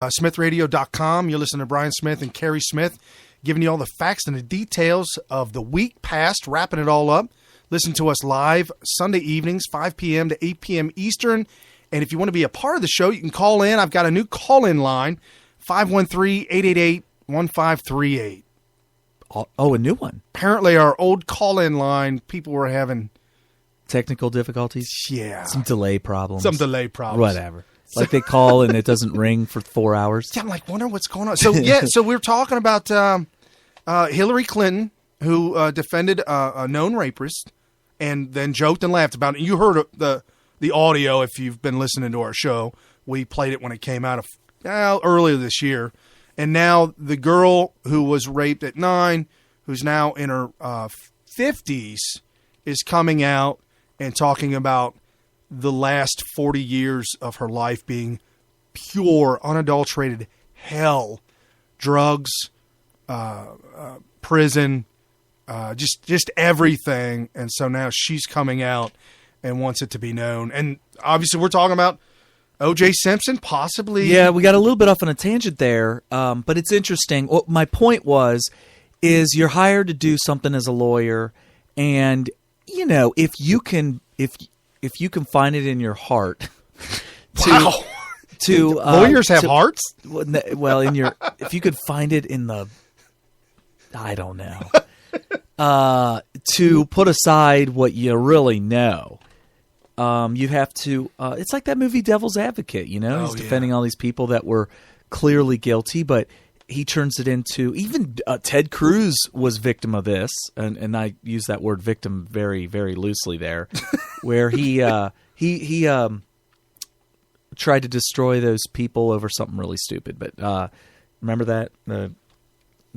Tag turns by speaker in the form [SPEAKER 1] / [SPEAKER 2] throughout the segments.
[SPEAKER 1] SmithRadio.com. You're listening to Brian Smith and Carrie Smith, giving you all the facts and the details of the week past, wrapping it all up. Listen to us live Sunday evenings, 5 p.m. to 8 p.m. Eastern. And if you want to be a part of the show, you can call in. I've got a new call-in line, 513-888-1538.
[SPEAKER 2] Oh, a new one.
[SPEAKER 1] Apparently our old call-in line, people were having
[SPEAKER 2] technical difficulties.
[SPEAKER 1] Yeah.
[SPEAKER 2] Some delay problems.
[SPEAKER 1] Whatever.
[SPEAKER 2] Like they call and it doesn't ring for 4 hours.
[SPEAKER 1] Yeah, I'm like, wonder what's going on. So, yeah, so we were talking about Hillary Clinton, who defended a known rapist and then joked and laughed about it. You heard the audio if you've been listening to our show. We played it when it came out earlier this year. And now the girl who was raped at 9, who's now in her 50s, is coming out and talking about the last 40 years of her life being pure, unadulterated hell, drugs, prison, just everything. And so now she's coming out and wants it to be known. And obviously we're talking about O.J. Simpson, possibly.
[SPEAKER 2] Yeah, we got a little bit off on a tangent there, but it's interesting. What my point is you're hired to do something as a lawyer, and you know if you can find it in your heart to
[SPEAKER 1] lawyers have hearts.
[SPEAKER 2] Well, if you could find it in the, I don't know, to put aside what you really know. You have to. It's like that movie Devil's Advocate. You know, he's defending all these people that were clearly guilty, but he turns it into even Ted Cruz was victim of this, and I use that word victim very, very loosely there, where he tried to destroy those people over something really stupid. But remember that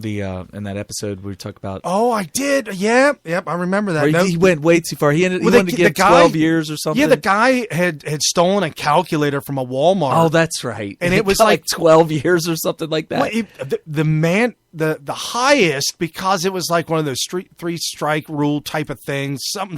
[SPEAKER 2] in that episode we talked about.
[SPEAKER 1] Oh, I did. Yep, I remember that.
[SPEAKER 2] He went way too far. He wanted to get 12 years or something.
[SPEAKER 1] Yeah, the guy had stolen a calculator from a Walmart.
[SPEAKER 2] Oh, that's right.
[SPEAKER 1] And it was like
[SPEAKER 2] 12 years or something like that.
[SPEAKER 1] Well, the highest, because it was like one of those three strike rule type of things, some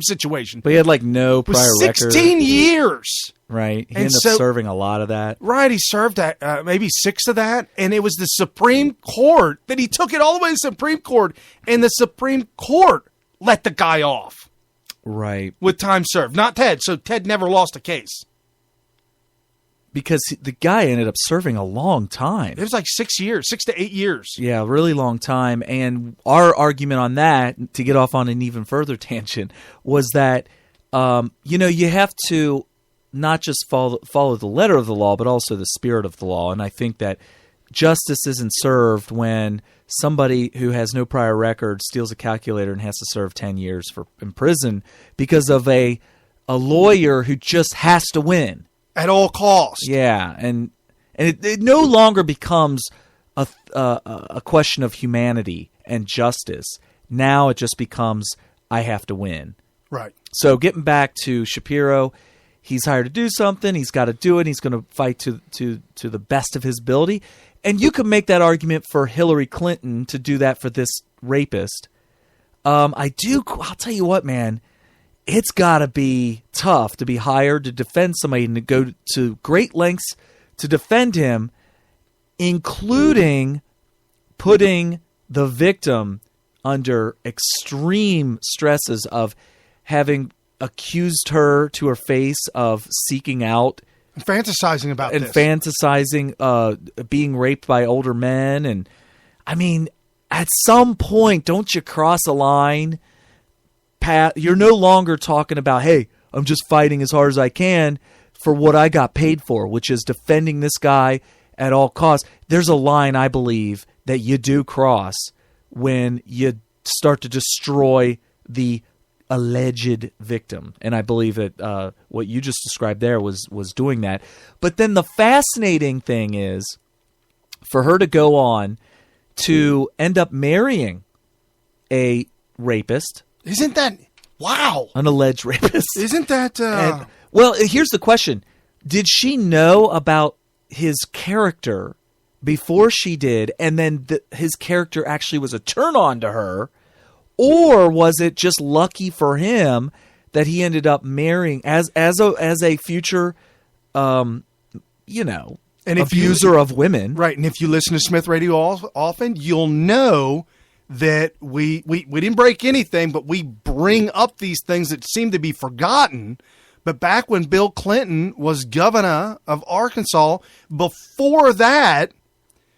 [SPEAKER 1] situation.
[SPEAKER 2] But he had like no prior record.
[SPEAKER 1] 16 years.
[SPEAKER 2] Right. He ended up serving a lot of that.
[SPEAKER 1] Right. He served maybe 6 of that. And it was the Supreme Court that he took it all the way to the Supreme Court. And the Supreme Court let the guy off.
[SPEAKER 2] Right.
[SPEAKER 1] With time served. Not Ted. So Ted never lost a case.
[SPEAKER 2] Because the guy ended up serving a long time.
[SPEAKER 1] It was like 6 years, 6 to 8 years.
[SPEAKER 2] Yeah, really long time. And our argument on that, to get off on an even further tangent, was that, you have to not just follow the letter of the law, but also the spirit of the law. And I think that justice isn't served when somebody who has no prior record steals a calculator and has to serve 10 years in prison because of a lawyer who just has to win.
[SPEAKER 1] At all costs.
[SPEAKER 2] Yeah, and it no longer becomes a question of humanity and justice. Now it just becomes, I have to win.
[SPEAKER 1] Right.
[SPEAKER 2] So getting back to Shapiro, he's hired to do something. He's got to do it. He's going to fight to the best of his ability. And you can make that argument for Hillary Clinton to do that for this rapist. I'll tell you what, man. It's got to be tough to be hired to defend somebody and to go to great lengths to defend him, including putting the victim under extreme stresses of having accused her to her face of seeking out
[SPEAKER 1] and fantasizing about
[SPEAKER 2] and
[SPEAKER 1] this.
[SPEAKER 2] Fantasizing being raped by older men. And I mean, at some point, don't you cross a line? You're no longer talking about, hey, I'm just fighting as hard as I can for what I got paid for, which is defending this guy at all costs. There's a line, I believe, that you do cross when you start to destroy the alleged victim. And I believe that what you just described there was doing that. But then the fascinating thing is for her to go on to end up marrying a rapist.
[SPEAKER 1] Isn't that, wow.
[SPEAKER 2] An alleged rapist.
[SPEAKER 1] Isn't that...
[SPEAKER 2] well, here's the question. Did she know about his character before she did, and then his character actually was a turn-on to her? Or was it just lucky for him that he ended up marrying as a future,
[SPEAKER 1] And
[SPEAKER 2] abuser of women.
[SPEAKER 1] Right. And if you listen to Smith Radio often, you'll know that we didn't break anything, but we bring up these things that seem to be forgotten. But back when Bill Clinton was governor of Arkansas, before that,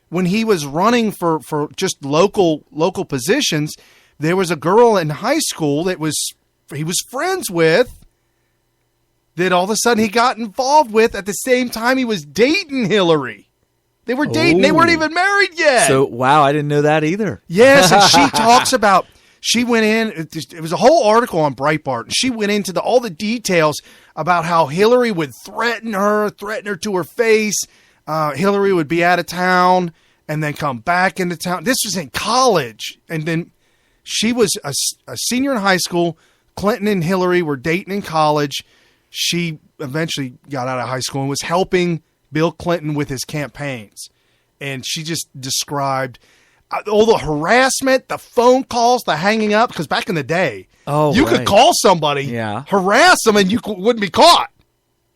[SPEAKER 1] when he was running for just local positions, there was a girl in high school that he was friends with that all of a sudden he got involved with at the same time he was dating Hillary. They were dating. They weren't even married yet.
[SPEAKER 2] So, wow, I didn't know that either.
[SPEAKER 1] Yes, and she talks about, she went in, it was a whole article on Breitbart, and she went into all the details about how Hillary would threaten her to her face. Hillary would be out of town and then come back into town. This was in college. And then she was a senior in high school. Clinton and Hillary were dating in college. She eventually got out of high school and was helping Bill Clinton with his campaigns. And she just described all the harassment, the phone calls, the hanging up. Because back in the day, you could call somebody, harass them, and you wouldn't be caught.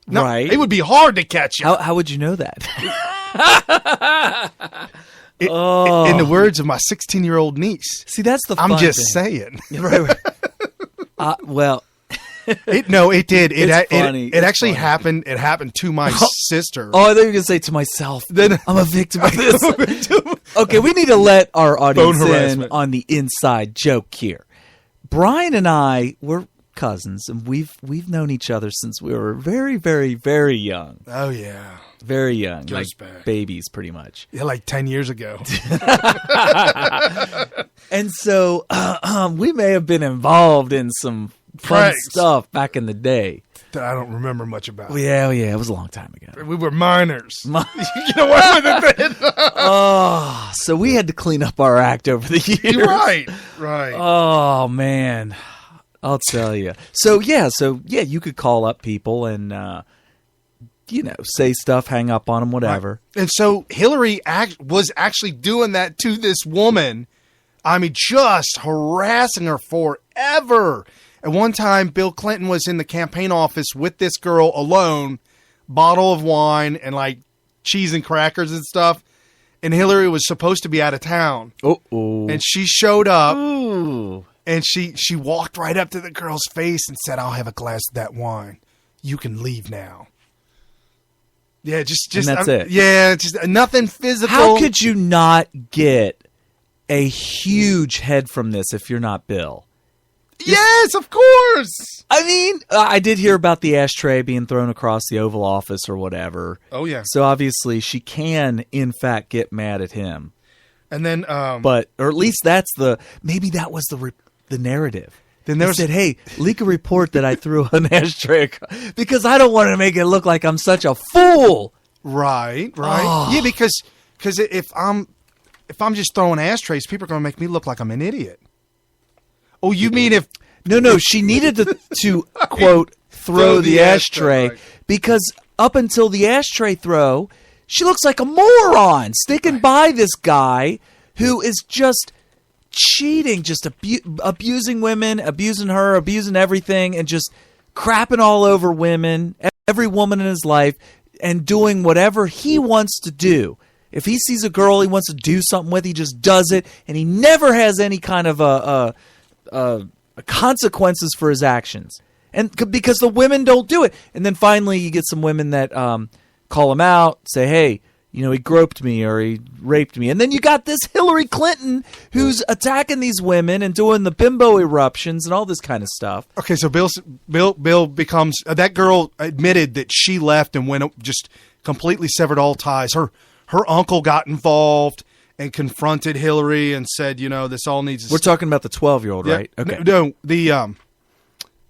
[SPEAKER 1] No,
[SPEAKER 2] right.
[SPEAKER 1] It would be hard to catch you.
[SPEAKER 2] How would you know that?
[SPEAKER 1] In the words of my 16-year-old niece.
[SPEAKER 2] See, that's the fun
[SPEAKER 1] I'm just
[SPEAKER 2] thing.
[SPEAKER 1] saying.
[SPEAKER 2] Right. Well...
[SPEAKER 1] It did.
[SPEAKER 2] It
[SPEAKER 1] actually happened. It happened to my sister.
[SPEAKER 2] Oh, I thought you were going to say to myself. Then I'm a victim of this. Okay, we need to let our audience in on the inside joke here. Brian and I, we're cousins, and we've known each other since we were very, very, very young.
[SPEAKER 1] Oh yeah,
[SPEAKER 2] very young,
[SPEAKER 1] goes
[SPEAKER 2] like
[SPEAKER 1] back.
[SPEAKER 2] Babies, pretty much.
[SPEAKER 1] Yeah, like 10 years ago.
[SPEAKER 2] And so we may have been involved in some fun stuff back in the day
[SPEAKER 1] that I don't remember much about.
[SPEAKER 2] Yeah, it was a long time ago.
[SPEAKER 1] We were minors. You know what?
[SPEAKER 2] Oh, so we had to clean up our act over the years.
[SPEAKER 1] Right.
[SPEAKER 2] Oh man, I'll tell you. So yeah, you could call up people and say stuff, hang up on them, whatever.
[SPEAKER 1] Right. And so Hillary was actually doing that to this woman. I mean, just harassing her forever. At one time, Bill Clinton was in the campaign office with this girl alone, bottle of wine and like cheese and crackers and stuff. And Hillary was supposed to be out of town.
[SPEAKER 2] Uh-oh.
[SPEAKER 1] And she showed up.
[SPEAKER 2] Ooh.
[SPEAKER 1] And she walked right up to the girl's face and said, "I'll have a glass of that wine. You can leave now." Yeah, just
[SPEAKER 2] and that's it.
[SPEAKER 1] Yeah, just nothing physical.
[SPEAKER 2] How could you not get a huge head from this if you're not Bill?
[SPEAKER 1] Yes, of course.
[SPEAKER 2] I mean, I did hear about the ashtray being thrown across the Oval Office or whatever.
[SPEAKER 1] Oh, yeah.
[SPEAKER 2] So obviously she can, in fact, get mad at him.
[SPEAKER 1] And then,
[SPEAKER 2] or at least maybe that was the narrative.
[SPEAKER 1] Then there
[SPEAKER 2] said, "Hey, leak a report that I threw an ashtray because I don't want to make it look like I'm such a fool." Right.
[SPEAKER 1] Oh. Yeah, because if I'm just throwing ashtrays, people are going to make me look like I'm an idiot. Oh, you mean if...
[SPEAKER 2] No, she needed to quote, throw the ashtray,
[SPEAKER 1] right.
[SPEAKER 2] Because up until the ashtray throw, she looks like a moron sticking by this guy who is just cheating, just abusing women, abusing her, abusing everything, and just crapping all over women, every woman in his life, and doing whatever he wants to do. If he sees a girl he wants to do something with, he just does it, and he never has any kind of consequences for his actions, and because the women don't do it. And then finally you get some women that call him out, say, "Hey, he groped me or he raped me." And then you got this Hillary Clinton who's attacking these women and doing the bimbo eruptions and all this kind of stuff.
[SPEAKER 1] Okay, so Bill becomes that girl admitted that she left and went, just completely severed all ties. Her uncle got involved and confronted Hillary and said, this all needs to
[SPEAKER 2] We're talking about the 12-year-old, right? Okay.
[SPEAKER 1] No,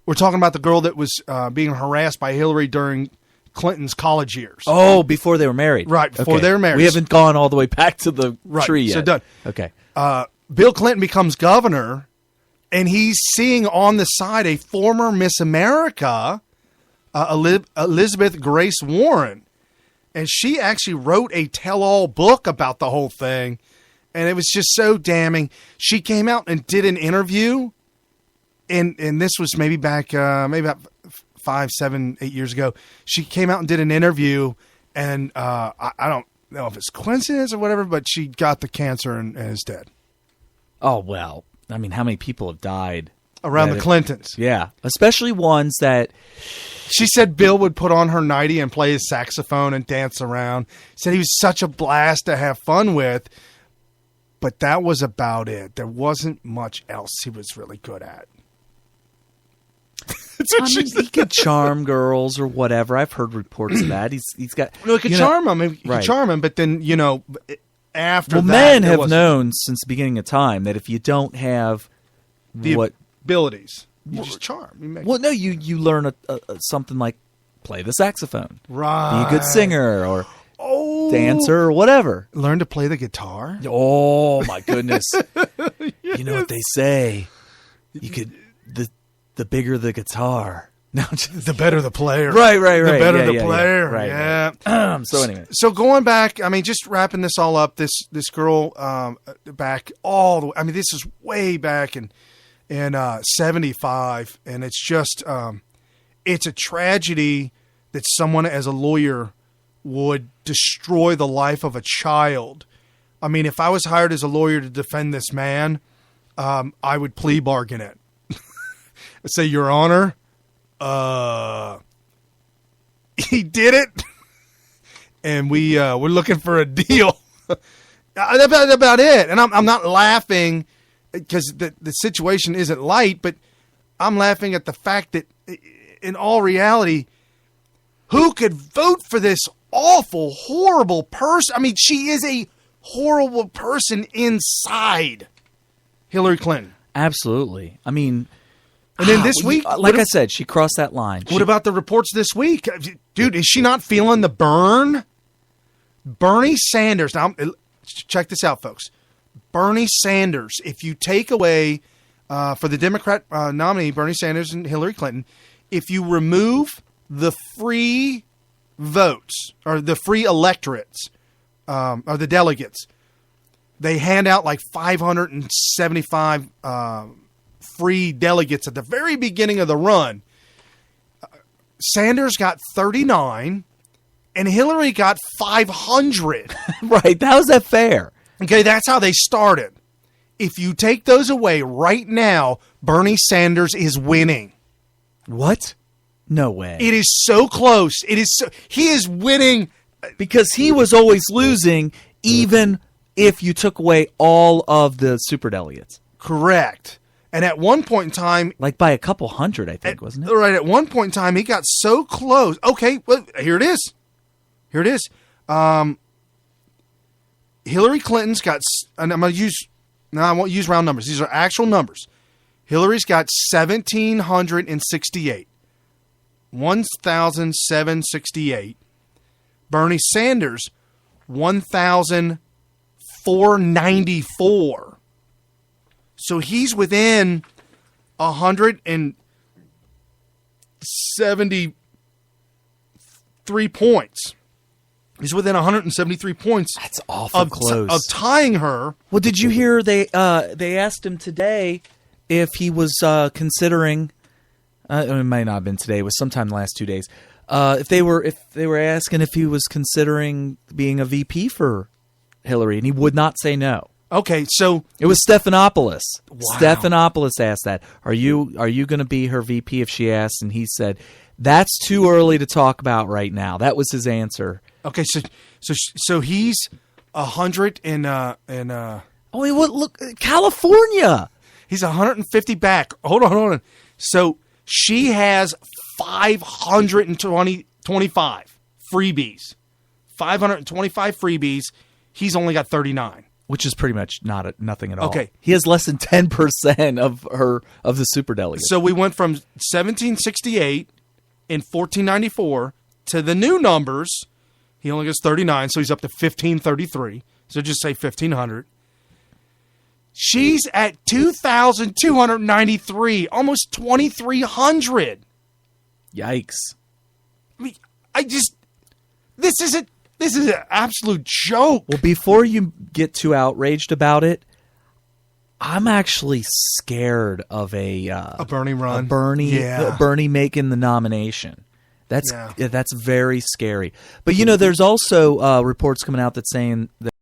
[SPEAKER 1] we're talking about the girl that was being harassed by Hillary during Clinton's college years.
[SPEAKER 2] Oh, before they were married.
[SPEAKER 1] Right, before they were married.
[SPEAKER 2] We haven't gone all the way back to the tree yet.
[SPEAKER 1] So done.
[SPEAKER 2] Okay.
[SPEAKER 1] Bill Clinton becomes governor, and he's seeing on the side a former Miss America, Elizabeth Grace Warren. And she actually wrote a tell-all book about the whole thing, and it was just so damning. She came out and did an interview, and this was maybe back, maybe about 5, 7, 8 years ago. She came out and did an interview, And I don't know if it's coincidence or whatever, but she got the cancer and is dead.
[SPEAKER 2] Oh, well, I mean, how many people have died?
[SPEAKER 1] Around the Clintons.
[SPEAKER 2] Yeah, especially ones that...
[SPEAKER 1] She said Bill would put on her nightie and play his saxophone and dance around. Said he was such a blast to have fun with, but that was about it. There wasn't much else he was really good at.
[SPEAKER 2] He could charm girls or whatever. I've heard reports of that. He's got...
[SPEAKER 1] No, he could charm them. He could charm them, but then, after that...
[SPEAKER 2] men have known since the beginning of time that if you don't have
[SPEAKER 1] the abilities... You just charm.
[SPEAKER 2] No, you learn something like play the saxophone,
[SPEAKER 1] right?
[SPEAKER 2] Be a good singer or dancer or whatever.
[SPEAKER 1] Learn to play the guitar.
[SPEAKER 2] Oh my goodness! Yes. You know what they say? You could the bigger the guitar,
[SPEAKER 1] the better the player.
[SPEAKER 2] Right.
[SPEAKER 1] The better the player.
[SPEAKER 2] Right.
[SPEAKER 1] Yeah.
[SPEAKER 2] So anyway,
[SPEAKER 1] so going back, I mean, just wrapping this all up. This girl back all the way. I mean, this is way back in 75, and it's just it's a tragedy that someone as a lawyer would destroy the life of a child. I mean, if I was hired as a lawyer to defend this man, I would plea bargain it. I'd say, Your Honor, he did it, and we're looking for a deal. About it. And I'm not laughing because the situation isn't light, but I'm laughing at the fact that in all reality, who could vote for this awful, horrible person? I mean, she is a horrible person inside. Hillary Clinton.
[SPEAKER 2] Absolutely. I mean,
[SPEAKER 1] and then this week,
[SPEAKER 2] like I said, she crossed that line.
[SPEAKER 1] What about the reports this week? Dude, is she not feeling the burn? Bernie Sanders. Now, check this out, folks. Bernie Sanders, if you take away, for the Democrat nominee, Bernie Sanders and Hillary Clinton, if you remove the free votes or the free electorates or the delegates, they hand out like 575 free delegates at the very beginning of the run. Sanders got 39 and Hillary got 500.
[SPEAKER 2] Right. How's that fair?
[SPEAKER 1] Okay, that's how they started. If you take those away right now, Bernie Sanders is winning.
[SPEAKER 2] What? No way.
[SPEAKER 1] It is so close. He is winning.
[SPEAKER 2] Because he was always losing, even if you took away all of the superdelegates.
[SPEAKER 1] Correct. And at one point in time...
[SPEAKER 2] Like by a couple hundred, I think, wasn't it?
[SPEAKER 1] Right, at one point in time, he got so close. Okay, well, here it is. Hillary Clinton's got... And I'm going to use... No, I won't use round numbers. These are actual numbers. Hillary's got 1,768. 1,768. Bernie Sanders, 1,494. So he's within 173 points. He's within 173 points.
[SPEAKER 2] That's awful close.
[SPEAKER 1] Of tying her.
[SPEAKER 2] Well, did you hear they asked him today if he was considering... it might not have been today. It was sometime in the last 2 days. If they were asking if he was considering being a VP for Hillary, and he would not say no.
[SPEAKER 1] Okay, so
[SPEAKER 2] it was Stephanopoulos.
[SPEAKER 1] Wow.
[SPEAKER 2] Stephanopoulos asked that. Are you going to be her VP if she asks? And he said, "That's too early to talk about right now." That was his answer.
[SPEAKER 1] Okay, so he's 100 and
[SPEAKER 2] oh, look, California.
[SPEAKER 1] He's 150 back. Hold on. So she has 525 freebies. 525 freebies. He's only got 39.
[SPEAKER 2] Which is pretty much nothing at all.
[SPEAKER 1] Okay.
[SPEAKER 2] He has less than 10% of the superdelegates.
[SPEAKER 1] So we went from 1768 in 1494 to the new numbers. He only gets 39, so he's up to 1533. So just say 1,500. She's at 2,293, almost 2,300.
[SPEAKER 2] Yikes.
[SPEAKER 1] I mean, this is an absolute joke.
[SPEAKER 2] Well, before you get too outraged about it, I'm actually scared of a
[SPEAKER 1] Bernie run.
[SPEAKER 2] Bernie making the nomination. That's very scary. But there's also reports coming out that's saying that